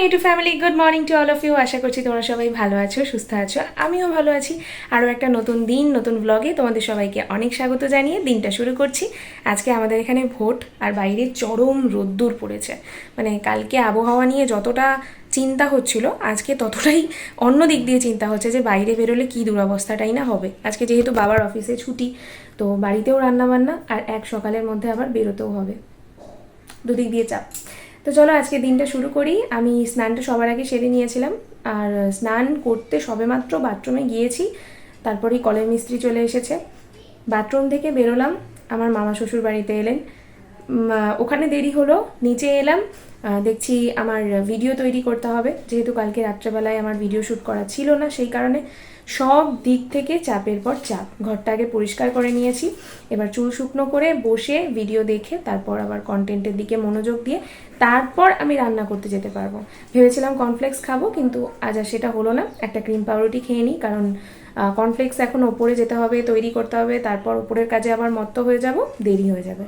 YouTube family, good morning to all of you. আশা করছি তোমরা সবাই ভালো আছো, সুস্থ আছো, আমিও ভালো আছি। আরও একটা নতুন দিন, নতুন ব্লগে তোমাদের সবাইকে অনেক স্বাগত জানিয়ে দিনটা শুরু করছি। আজকে আমাদের এখানে ভোট, আর বাইরে চরম রোদ্দুর পড়েছে। মানে কালকে আবহাওয়া নিয়ে যতটা চিন্তা হচ্ছিল, আজকে ততটাই অন্য দিক দিয়ে চিন্তা হচ্ছে যে বাইরে বেরোলে কী দুরবস্থাটাই না হবে। আজকে যেহেতু বাবার অফিসে ছুটি, তো বাড়িতেও রান্নাবান্না, আর এক সকালের মধ্যে আবার বেরোতেও হবে, দুদিক দিয়ে চাপ। তো চলো আজকে দিনটা শুরু করি। আমি স্নানটা সবার আগে সেরে নিয়েছিলাম, আর স্নান করতে সবেমাত্র বাথরুমে গিয়েছি, তারপরেই কলের মিস্ত্রি চলে এসেছে। বাথরুম থেকে বেরোলাম, আমার মামা শ্বশুর বাড়িতে এলেন, ওখানে দেরি হলো। নিচে এলাম, দেখছি আমার ভিডিও তৈরি করতে হবে, যেহেতু কালকে রাত্রেবেলায় আমার ভিডিও শ্যুট করা ছিল না, সেই কারণে সব দিক থেকে চাপের পর চাপ। ঘরটা আগে পরিষ্কার করে নিয়েছি, এবার চুল শুকনো করে বসে ভিডিও দেখে তারপর আবার কন্টেন্টের দিকে মনোযোগ দিয়ে তারপর আমি রান্না করতে যেতে পারবো। ভেবেছিলাম কর্নফ্লেক্স খাবো, কিন্তু আজ আর সেটা হলো না। একটা ক্রিম পাউরুটি খেয়ে নিই, কারণ কর্নফ্লেক্স এখন ওপরে যেতে হবে, তৈরি করতে হবে, তারপর ওপরের কাজে আবার মত্ত হয়ে যাব, দেরি হয়ে যাবে।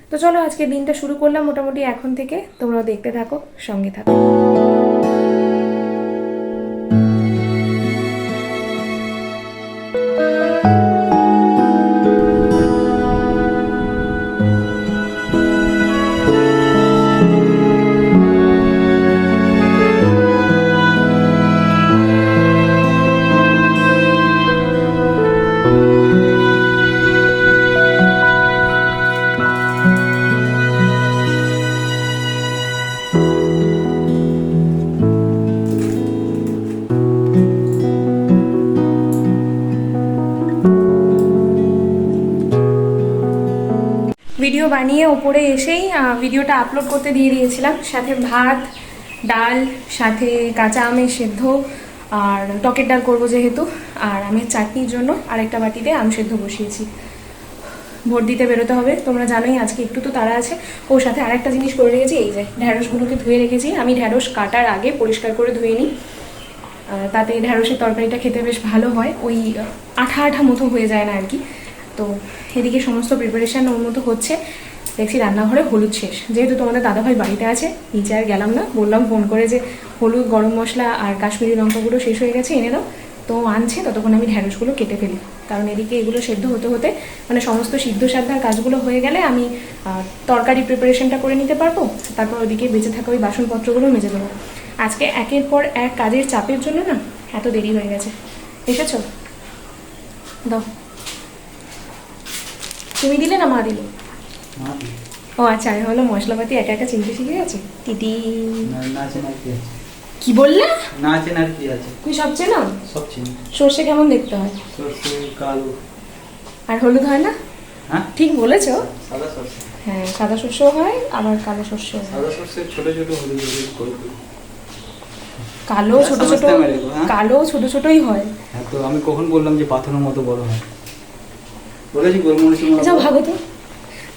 তো চলো আজকে দিনটা শুরু করলাম মোটামুটি এখন থেকে। তোমরাও দেখতে থাকো, সঙ্গে থাকো। ভিডিও বানিয়ে ওপরে এসেই ভিডিওটা আপলোড করতে দিয়ে দিয়েছিলাম। সাথে ভাত, ডাল, সাথে কাঁচা আমের সেদ্ধ, আর টকের ডাল করবো যেহেতু, আর আমের চাটনির জন্য আরেকটা বাটিতে আম সেদ্ধ বসিয়েছি। ভোট দিতে বেরোতে হবে, তোমরা জানোই আজকে একটু তো তাড়া আছে। ওর সাথে আরেকটা জিনিস করে রেখেছি, এই যে ঢ্যাঁড়সগুলোকে ধুয়ে রেখেছি। আমি ঢ্যাঁড়স কাটার আগে পরিষ্কার করে ধুয়ে নিই, তাতে ঢ্যাঁড়সের তরকারিটা খেতে বেশ ভালো হয়, ওই আঠা আঠা মতো হয়ে যায় না আর কি। তো এদিকে সমস্ত প্রিপারেশান ওর মতো হচ্ছে। দেখছি রান্নাঘরে হলুদ শেষ, যেহেতু তোমাদের দাদাভাই বাড়িতে আছে, নিচে আর গেলাম না, বললাম ফোন করে যে হলুদ, গরম মশলা আর কাশ্মীরি লঙ্কাগুলো শেষ হয়ে গেছে, এনে দাও। তো আনছে, ততক্ষণ আমি ঢ্যাঁড়সগুলো কেটে ফেলি, কারণ এদিকে এগুলো সেদ্ধ হতে হতে মানে সমস্ত সিদ্ধ সাদ্ধার কাজগুলো হয়ে গেলে আমি তরকারি প্রিপারেশনটা করে নিতে পারবো। তারপর ওদিকে বেঁচে থাকা ওই বাসনপত্রগুলো মেজে দেবো। আজকে একের পর এক কাজের চাপের জন্য না এত দেরি হয়ে গেছে। এসেছো? দাও। তুমি দিলে না মা দিল? ও আচ্ছা, আমি হলো মশলাপাতি একা একা চিনতে শিখে গেছে। টিটি কি বললে? না চেনার কি আছে? তুমি সব চেনো? সব চিনি। সর্ষে কেমন দেখতে হয়? সরষে কালো। আর হলুদ হয় না? হ্যাঁ ঠিক বলেছো। সাদা সরষে। হ্যাঁ, সাদা সর্ষেও হয়, আবার কালো সর্ষেও হয়। সাদা সরষে ছোট ছোট হলুদ হলুদ করে। কালো ছোট ছোট, কালো ছোট ছোটই হয়। হ্যাঁ, তো আমি কখন বললাম যে পাথরের মতো বড় হয়? বলেছি গোলমরিচের মতো। যাও ভাগো তো,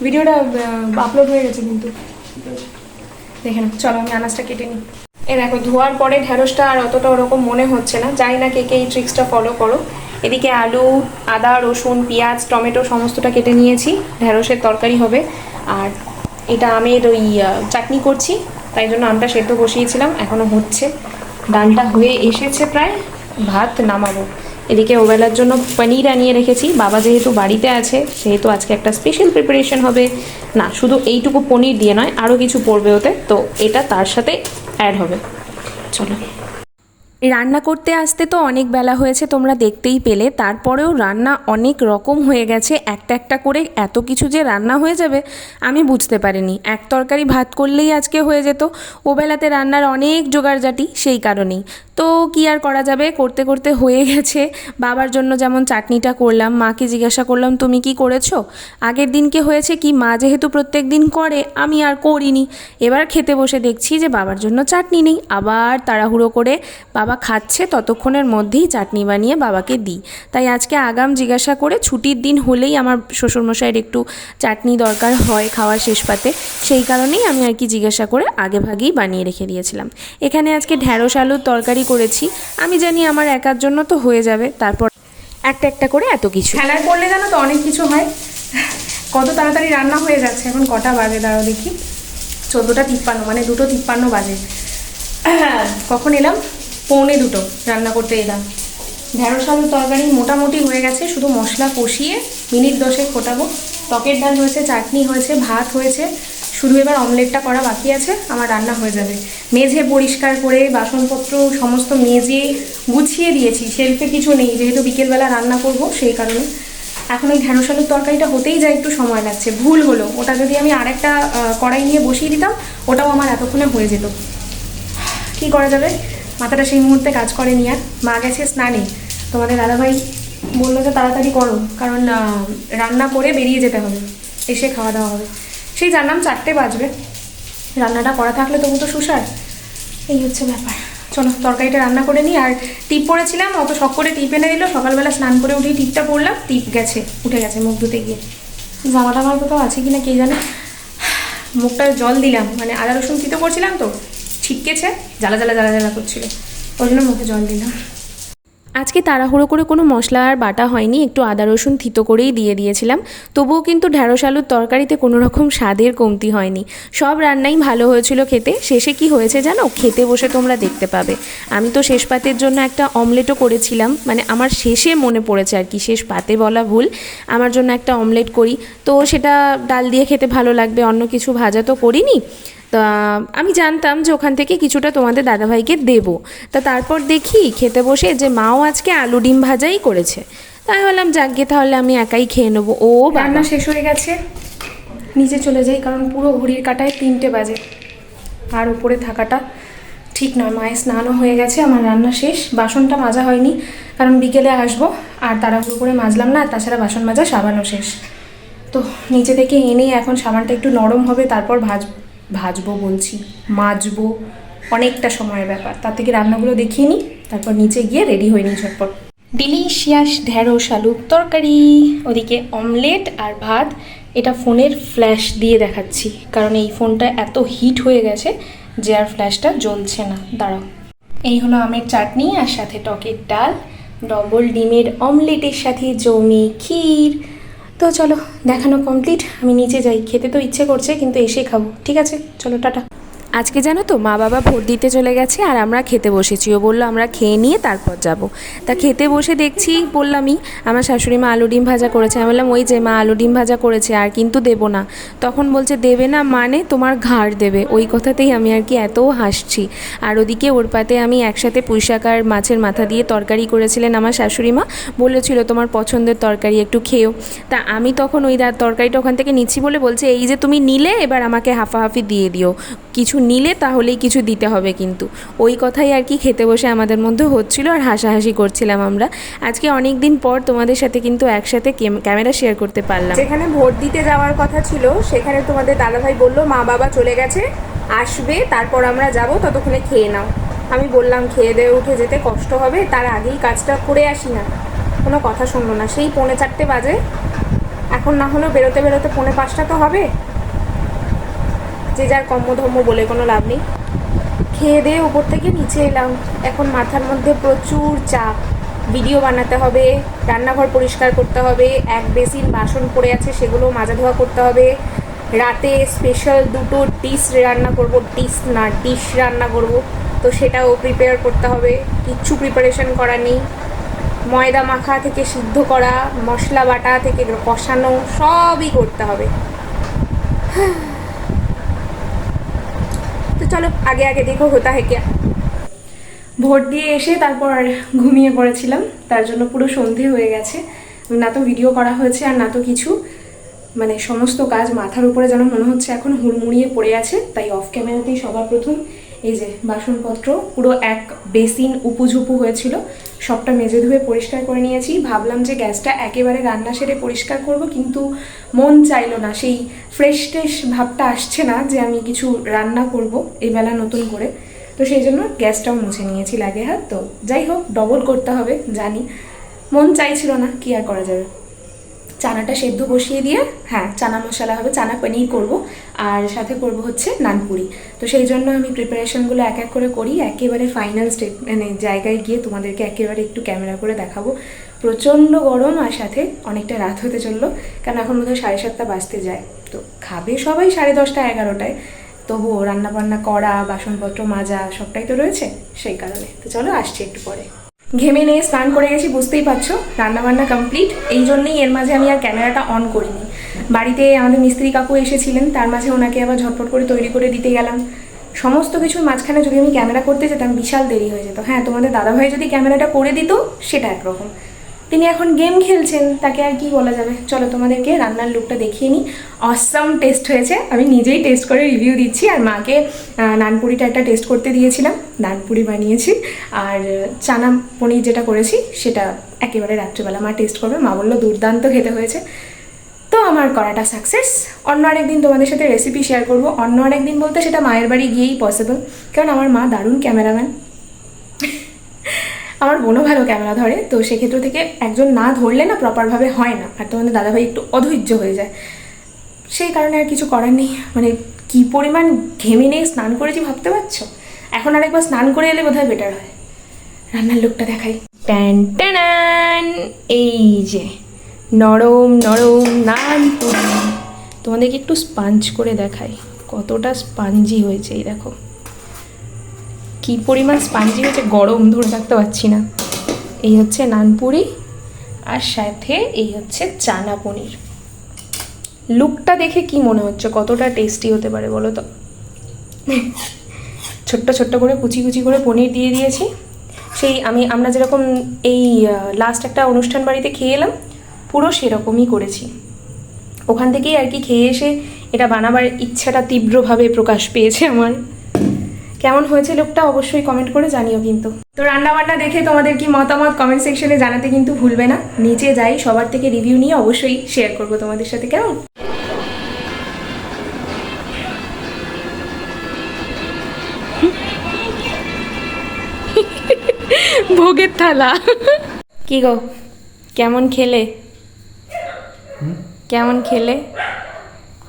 ভিডিওটা আপলোড হয়ে গেছে কিন্তু। দেখে না, চলো আমি আনাজটা কেটে নিই। এ দেখো, ধোয়ার পরে ঢ্যাঁড়সটা আর অতটা ওরকম মনে হচ্ছে না, জানি না কে কে এই ট্রিক্সটা ফলো করো। এদিকে আলু, আদা, রসুন, পেঁয়াজ, টমেটো সমস্তটা কেটে নিয়েছি, ঢ্যাঁড়সের তরকারি হবে। আর এটা আমের ওই চাটনি করছি, তাই জন্য আমটা সেদ্ধ বসিয়েছিলাম, এখনও হচ্ছে। ডালটা হয়ে এসেছে প্রায়, ভাত নামাবো। এদিকে ওবেলার জন্য পনির আনিয়ে রেখেছি, বাবা যেহেতু বাড়িতে আছে সেহেতু আজকে একটা স্পেশাল প্রিপারেশন হবে। না শুধু এইটুকু পনির দিয়ে নয়, আরও কিছু পড়বে ওতে, তো এটা তার সাথে অ্যাড হবে। চলো। রান্না করতে আসতে তো অনেক বেলা হয়েছে, তোমরা দেখতেই পেলে। তারপরেও রান্না অনেক রকম হয়ে গেছে, একটা একটা করে এত কিছু যে রান্না হয়ে যাবে আমি বুঝতে পারিনি। এক তরকারি ভাত করলেই আজকে হয়ে যেত, ওবেলাতে রান্নার অনেক জোগাড়জাটি, সেই কারণেই। তো কি আর করা যাবে, করতে করতে হয়ে গেছে। বাবার জন্য যেমন চাটনিটা করলাম, মাকে জিজ্ঞাসা করলাম তুমি কি করেছো। আগের দিনকে হয়েছে কি, মা যেহেতু প্রত্যেক দিন করে, আমি আর করিনি। এবার খেতে বসে দেখছি যে বাবার জন্য চাটনি নেই, আবার তাড়াহুড়ো করে বাবা খাচ্ছে, ততক্ষণের মধ্যেই চাটনি বানিয়ে বাবাকে দিই। তাই আজকে আগাম জিজ্ঞাসা করে, ছুটির দিন হলেই আমার শ্বশুরমশাইয়ের একটু চাটনি দরকার হয় খাওয়ার শেষ পাতে, সেই কারণেই আমি আর কি জিজ্ঞাসা করে আগে ভাগেই বানিয়ে রেখে দিয়েছিলাম। এখানে আজকে ঢ্যাঁড়স আলুর তরকারি করেছি, আমি জানি আমার একার জন্য তো হয়ে যাবে, তারপর একটা একটা করে এত কিছু খেলায় করলে জানো তো অনেক কিছু হয়। কত তাড়াতাড়ি রান্না হয়ে যাচ্ছে। এখন কটা বাজে দাঁড়াও দেখি, 14টা 53, মানে 2টো 53 বাজে। কখন এলাম? 1:45 রান্না করতে এলাম। ঢেঁড়স আলুর তরকারি মোটামুটি হয়ে গেছে, শুধু মশলা কষিয়ে মিনিট 10 ফোটাবো। টকের ডাল হয়েছে, চাটনি হয়েছে, ভাত হয়েছে, শুধু এবার অমলেটটা করা বাকি আছে, আমার রান্না হয়ে যাবে। মেঝে পরিষ্কার করে বাসনপত্র সমস্ত মেজে গুছিয়ে দিয়েছি, শেলফে কিছু নেই, যেহেতু বিকেলবেলা রান্না করব সেই কারণে। এখন ওই ঢেঁড়স আলুর তরকারিটা হতেই যায় একটু সময় লাগছে, ভুল হলো, ওটা যদি আমি আরেকটা কড়াই নিয়ে বসিয়ে দিতাম ওটাও আমার এতক্ষণে হয়ে যেত। কি করা যাবে, মাথাটা সেই মুহূর্তে কাজ করেনি। আর মা গেছে স্নানে, তোমাদের দাদাভাই বললো যে তাড়াতাড়ি করো, কারণ রান্না করে বেরিয়ে যেতে হবে, এসে খাওয়া দাওয়া হবে। সেই জানলাম 4টে বাজবে, রান্নাটা করা থাকলে তবু তো সুসার। এই হচ্ছে ব্যাপার। চলো তরকারিটা রান্না করে নিই। আর টিপ পরেছিলাম, অত শখ করে টিপ এনে দিল, সকালবেলা স্নান করে উঠেই টিপটা পরলাম, টিপ গেছে, উঠে গেছে মুখ ধুতে গিয়ে। জামাটা আমার কোথাও আছে কিনা কে জানে। মুখটা জল দিলাম, মানে আদা রসুন তিতো করছিলাম তো, ছিটকেছে, জ্বালা জ্বালা জ্বালা জ্বালা করছিল, ওই জন্য মুখে জল দিলাম। আজকে তাড়াহুড়ো করে কোনো মশলা আর বাটা হয়নি, একটু আদা রসুন থিতো করেই দিয়ে দিয়েছিলাম। তবুও কিন্তু ঢ্যাঁড়স আলুর তরকারিতে কোনো রকম স্বাদের কমতি হয়নি, সব রান্নাই ভালো হয়েছিল খেতে। শেষে কি হয়েছে জানো, খেতে বসে তোমরা দেখতে পাবে। আমি তো শেষ পাতের জন্য একটা অমলেটও করেছিলাম, মানে আমার শেষে মনে পড়েছে আর কি, শেষ পাতে বলা ভুল, আমার জন্য একটা অমলেট করি, তো সেটা ডাল দিয়ে খেতে ভালো লাগবে, অন্য কিছু ভাজা তো করিনি। তা আমি জানতাম যে ওখান থেকে কিছুটা তোমাদের দাদাভাইকে দেবো। তারপর দেখি খেতে বসে যে মাও আজকে আলু ডিম ভাজাই করেছে, তাই বললাম যাকগে তাহলে আমি একাই খেয়ে নেবো। ও রান্না শেষ হয়ে গেছে, নিচে চলে যাই, কারণ পুরো ঘড়ির কাঁটায় 3টে বাজে, আর উপরে থাকাটা ঠিক নয়। মায়ের স্নানও হয়ে গেছে, আমার রান্না শেষ। বাসনটা মাজা হয়নি, কারণ বিকেলে আসবো, আর তাড়াহুড়ো করে মাজলাম না, আর তাছাড়া বাসন মাজা সাবানও শেষ। তো নিচে থেকে এনে এখন সাবানটা একটু নরম হবে, তারপর ভাজবো বলছি, মাজবো, অনেকটা সময়ের ব্যাপার। তার থেকে রান্নাগুলো দেখিয়ে নিই, তারপর নিচে গিয়ে রেডি হয়ে নিই ঝটপট। ডিলিশিয়াস ঢেঁড়স আলুর তরকারি, ওদিকে অমলেট আর ভাত। এটা ফোনের ফ্ল্যাশ দিয়ে দেখাচ্ছি, কারণ এই ফোনটা এত হিট হয়ে গেছে যে আর ফ্ল্যাশটা জ্বলছে না। দাঁড়াও, এই হলো আমের চাটনি, আর সাথে টকের ডাল, ডবল ডিমের অমলেটের সাথে জমি ক্ষীর। তো চলো দেখানো কমপ্লিট, আমি নিচে যাই, খেতে তো ইচ্ছে করছে কিন্তু এসে খাবো। ঠিক আছে, চলো টাটা। আজকে জানো তো মা বাবা ভোট দিতে চলে গেছে, আর আমরা খেতে বসেছি। ও বললো আমরা খেয়ে নিয়ে তারপর যাব। তা খেতে বসে দেখছি, বললামই আমার শাশুড়ি মা আলু ডিম ভাজা করেছে। আমি বললাম ওই যে মা আলু ডিম ভাজা করেছে, আর কিন্তু দেবো না। তখন বলছে দেবে না মানে তোমার ঘাড় দেবে, ওই কথাতেই আমি আর কি এত হাসছি। আর ওদিকে ওর পাতে আমি একসাথে পুঁইশাক আর মাছের মাথা দিয়ে তরকারি করেছিলেন আমার শাশুড়ি মা, বলেছিল তোমার পছন্দের তরকারি একটু খেয়েও। তা আমি তখন ওই তরকারিটা ওখান থেকে নিচ্ছি বলে বলছে এই যে তুমি নিলে, এবার আমাকে হাফাহাফি দিয়ে দিও, কিছু নিলে তাহলেই কিছু দিতে হবে কিন্তু। ওই কথাই আর কি খেতে বসে আমাদের মধ্যে হচ্ছিল, আর হাসাহাসি করছিলাম আমরা। আজকে অনেক দিন পর তোমাদের সাথে কিন্তু একসাথে ক্যামেরা শেয়ার করতে পারলাম। যেখানে ভোট দিতে যাওয়ার কথা ছিল সেখানে তোমাদের দাদাভাই বললো মা বাবা চলে গেছে, আসবে তারপর আমরা যাব, ততক্ষণে খেয়ে নাও। আমি বললাম খেয়ে দিয়ে উঠে যেতে কষ্ট হবে, তার আগেই কাজটা করে আসি না। কোনো কথা শুনলো না, সেই 4:45 বাজে, এখন না হলেও বেরোতে বেরোতে 4:45 তো হবে। যে যার কর্মধর্ম বলে কোনো লাভ নেই। খেয়ে দিয়ে উপর থেকে নিচে এলাম, এখন মাথার মধ্যে প্রচুর চাপ। ভিডিও বানাতে হবে, রান্নাঘর পরিষ্কার করতে হবে, এক বেসিন বাসন পড়ে আছে সেগুলো মাজা ধোয়া করতে হবে। রাতে স্পেশাল 2টো ডিশ রান্না করব, ডিশ রান্না করব, তো সেটাও প্রিপেয়ার করতে হবে। কিচ্ছু প্রিপারেশন করা নেই, ময়দা মাখা থেকে সিদ্ধ করা, মশলা বাটা থেকে কষানো, সবই করতে হবে। তো চলো আগে আগে দেখো হতা है क्या। ভোট দিয়ে এসে তারপর ঘুমিয়ে পড়েছিলাম, তার জন্য পুরো সন্ধে হয়ে গেছে। না তো ভিডিও করা হয়েছে আর না তো কিছু, মানে সমস্ত কাজ মাথার উপরে যেন মনে হচ্ছে এখন হুড়মুড়িয়ে পড়ে আছে। তাই অফ ক্যামেরাতেই সবার প্রথম এই যে বাসনপত্র পুরো এক বেসিন উপুঝুপু হয়েছিল, সবটা মেজে ধুয়ে পরিষ্কার করে নিয়েছি। ভাবলাম যে গ্যাসটা একেবারে রান্না সেরে পরিষ্কার করব, কিন্তু মন চাইলো না, সেই ফ্রেশ ভাবটা আসছে না যে আমি কিছু রান্না করব এই বেলা নতুন করে। তো সেই জন্য গ্যাসটাও মুছে নিয়েছি লাগে হাত। তো যাই হোক, ডবল করতে হবে জানি, মন চাইছিল না, কি আর করা যাবে। চানাটা সেদ্ধ বসিয়ে দিয়ে, হ্যাঁ চানা মশলা হবে, চানা পনির করব, আর সাথে করব হচ্ছে নানপুরি। তো সেই জন্য আমি প্রিপারেশনগুলো এক এক করে করি, একেবারে ফাইনাল স্টেপ মানে জায়গায় গিয়ে তোমাদেরকে একেবারে একটু ক্যামেরা করে দেখাবো। প্রচণ্ড গরম, আর সাথে অনেকটা রাত হতে চললো, কারণ এখন বোধহয় 7:30 বাজতে যায়। তো খাবে সবাই 10:30 11টায়, তবুও রান্নাবান্না করা, বাসনপত্র মাজা সবটাই তো রয়েছে, সেই কারণে। তো চলো আসছি একটু পরে। ঘেমে নিয়ে স্নান করে গেছি, বুঝতেই পারছো, রান্নাবান্না কমপ্লিট। এই জন্যই এর মাঝে আমি আর ক্যামেরাটা অন করিনি। বাড়িতে আমাদের মিস্ত্রি কাকু এসেছিলেন, তার মাঝে ওনাকে আবার ঝটপট করে তৈরি করে দিতে গেলাম। সমস্ত কিছুর মাঝখানে যদি আমি ক্যামেরা করতে যেতাম বিশাল দেরি হয়ে যেত। হ্যাঁ, তোমাদের দাদাভাই যদি ক্যামেরাটা করে দিত সেটা একরকম, তিনি এখন গেম খেলছেন, তাকে আর কি বলা যাবে। চলো তোমাদেরকে রান্নার লুকটা দেখিয়ে নিই। অসাম টেস্ট হয়েছে, আমি নিজেই টেস্ট করে রিভিউ দিচ্ছি। আর মাকে নানপুরিটা একটা টেস্ট করতে দিয়েছিলাম, নানপুরি বানিয়েছি। আর চানা পনির যেটা করেছি সেটা একেবারে রাত্রিবেলা মা টেস্ট করবে। মা বললো দুর্দান্ত খেতে হয়েছে। তো আমার করাটা সাকসেস। অন্য আরেকদিন তোমাদের সাথে রেসিপি শেয়ার করব। অন্য আরেকদিন বলতে সেটা মায়ের বাড়ি গিয়েই পসিবল, কারণ আমার মা দারুণ ক্যামেরাম্যান। আমার বোনও ভালো ক্যামেরা ধরে, তো সেক্ষেত্র থেকে একজন না ধরলে না প্রপারভাবে হয় না। আর তোমাদের দাদাভাই একটু অধৈর্য হয়ে যায়, সেই কারণে আর কিছু করার নেই। মানে কি পরিমাণ ঘেমে নিয়ে স্নান করেছি ভাবতে পারছো। এখন আরেকবার স্নান করে এলে বোধহয় বেটার হয়। রান্নার লুকটা দেখাই। ট্যান ট্যান, এই যে নরম নরম নান পুরি। তোমাদেরকে একটু স্পাঞ্জ করে দেখাই কতটা স্পাঞ্জি হয়েছে। এই দেখো কি পরিমাণ স্পাঞ্জি হয়েছে, গরম ধরে থাকতে পারছি না। এই হচ্ছে নানপুরি, আর সাথে এই হচ্ছে চানা পনির। লুকটা দেখে কি মনে হচ্ছে কতটা টেস্টি হতে পারে বলো তো। ছোট্ট ছোট্ট করে কুচি কুচি করে পনির দিয়ে দিয়েছি। সেই আমরা যেরকম এই লাস্ট একটা অনুষ্ঠান বাড়িতে খেয়ে এলাম, পুরো সেরকমই করেছি। ওখান থেকেই আর কি খেয়ে এসে এটা বানাবার ইচ্ছাটা তীব্রভাবে প্রকাশ পেয়েছে আমার। কেমন হয়েছে লুকটা অবশ্যই কমেন্ট করে জানিও কিন্তু। তো রান্নাবান্না দেখে তোমাদের কি মতামত কমেন্ট সেকশনে জানাতে কিন্তু ভুলবে না। নিচে যাই, সবার থেকে রিভিউ নিয়ে অবশ্যই শেয়ার করবো তোমাদের সাথে। কেমন ভোগের থালা। কি গো, কেমন খেলে? কেমন খেলে?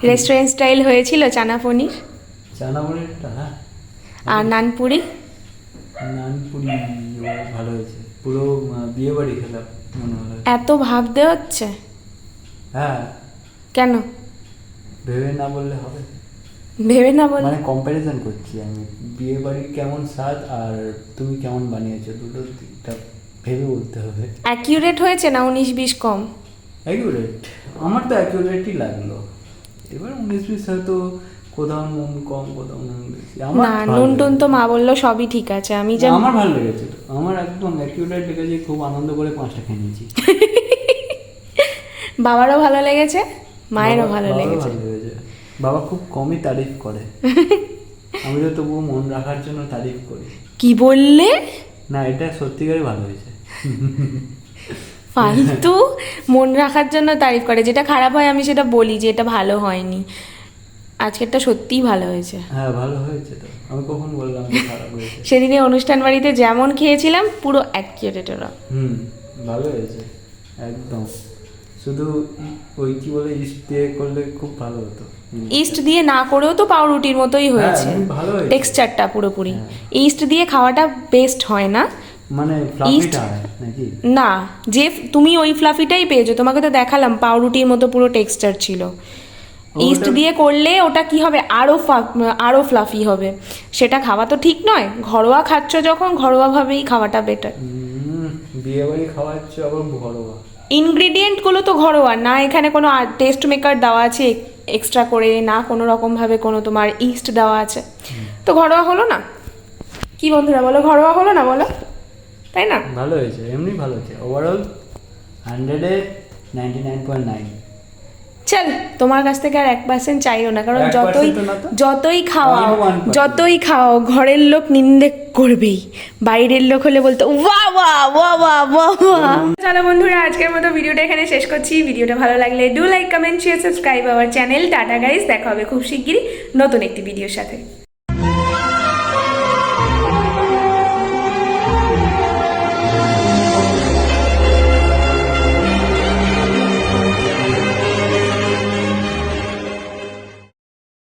রেস্টুরেন্ট স্টাইল হয়েছিল চানা পনির? চানা পনিরটা হ্যাঁ, আর নানপুরি? নানপুরি ভালো হয়েছে, পুরো বিয়ে বাড়ি খেলাম মনে হলো। এত ভাবতে হচ্ছে? হ্যাঁ। কেন? ভেবে না বললে হবে? ভেবে না বল, মানে কম্প্যারিজন করছি আমি, বিয়ে বাড়ির কেমন স্বাদ আর তুমি কেমন বানিয়েছো, দুটো দিকটা ভেবে বলতে হবে। অ্যাকিউরেট হয়েছে না 19-20 কম? অ্যাকিউরেট, আমার তো অ্যাকিউরেটই লাগলো। এবার 19-20 হয়তো কোথাও নুন কম কোথাও নুন বেশি। আমার না, নুন টুন তো মা বললো সবই ঠিক আছে। আমি যা আমার ভালো লেগেছে, তো আমার একদম অ্যাকিউরেট লেগেছে, খুব আনন্দ করে 5টা খেয়ে নিয়েছি। বাবারও ভালো লেগেছে, মায়েরও ভালো লেগেছে। বাবা খুব কমই তারিফ করে, আমি তো তবুও মন রাখার জন্য তারিফ করি। কি বললে? না, এটা সত্যিকারই ভালো হয়েছে। ফালতু মন রাখার জন্য তারিফ করে, যেটা খারাপ হয় আমি সেটা বলি যে এটা ভালো হয়নি। আজকেরটা সত্যিই ভালো হয়েছে। হ্যাঁ ভালো হয়েছে, তো আমি কখন বললাম যে খারাপ হয়েছে? সেদিনে অনুষ্ঠান বাড়িতে যেমন খেয়েছিলাম পুরো অ্যাকিউরেট ওরা। ভালো হয়েছে একদম। শুধু ওই কি বলে ইস্ট দিয়ে করলে খুব ভালো হতো। ইস্ট দিয়ে না করেও তো পাউরুটির মতোই হয়েছে, ভালো হয়েছে টেক্সচারটা পুরোপুরি। ইস্ট দিয়ে খাওয়াটা বেস্ট হয় না, মানে ফ্লাফিটা হয় নাকি? না, যে তুমি ওই ফ্লাফিটাই পেয়েছো, তোমাকে তো দেখালাম পাউরুটির মতো পুরো টেক্সচার ছিল। ইস্ট দিয়ে করলে ওটা কি হবে, আরো ফ্লাফি হবে। সেটা খাওয়া তো ঠিক নয়। ঘরোয়া খাচ্ছ যখন, ঘরোয়াভাবেই খাওয়াটা বেটার। বিয়ে বাড়ি খাওয়াচ্ছ আবার ঘরোয়া, ইনগ্রেডিয়েন্টগুলো তো ঘরোয়া না, এখানে কোনো টেস্ট মেকার দেওয়া আছে এক্সট্রা করে, না কোনো রকমভাবে কোনো তোমার ইস্ট দেওয়া আছে, তো ঘরোয়া হলো না? কি বন্ধুরা বলো, ঘরোয়া হলো না বলো, তাই না? ভালো হয়েছে, এমনি ভালো হয়েছে। ওভারঅল 100-এ 99.9। চল, তোমার কাছ থেকে আর 1% চাইও না, কারণ 1% তো না তো? যতই খাও ঘরের লোক নিন্দে করবেই, বাইরের লোক হলে বলতো ওয়া ওয়া ওয়া ওয়া ওয়া ওয়া। চলো বন্ধুরা, আজকের মতো ভিডিওটা এখানে শেষ করছি। ভিডিওটা ভালো লাগলে do like, comment, share, subscribe our channel. Tata guys, দেখা হবে খুব শিগগিরই নতুন একটি ভিডিওর সাথে।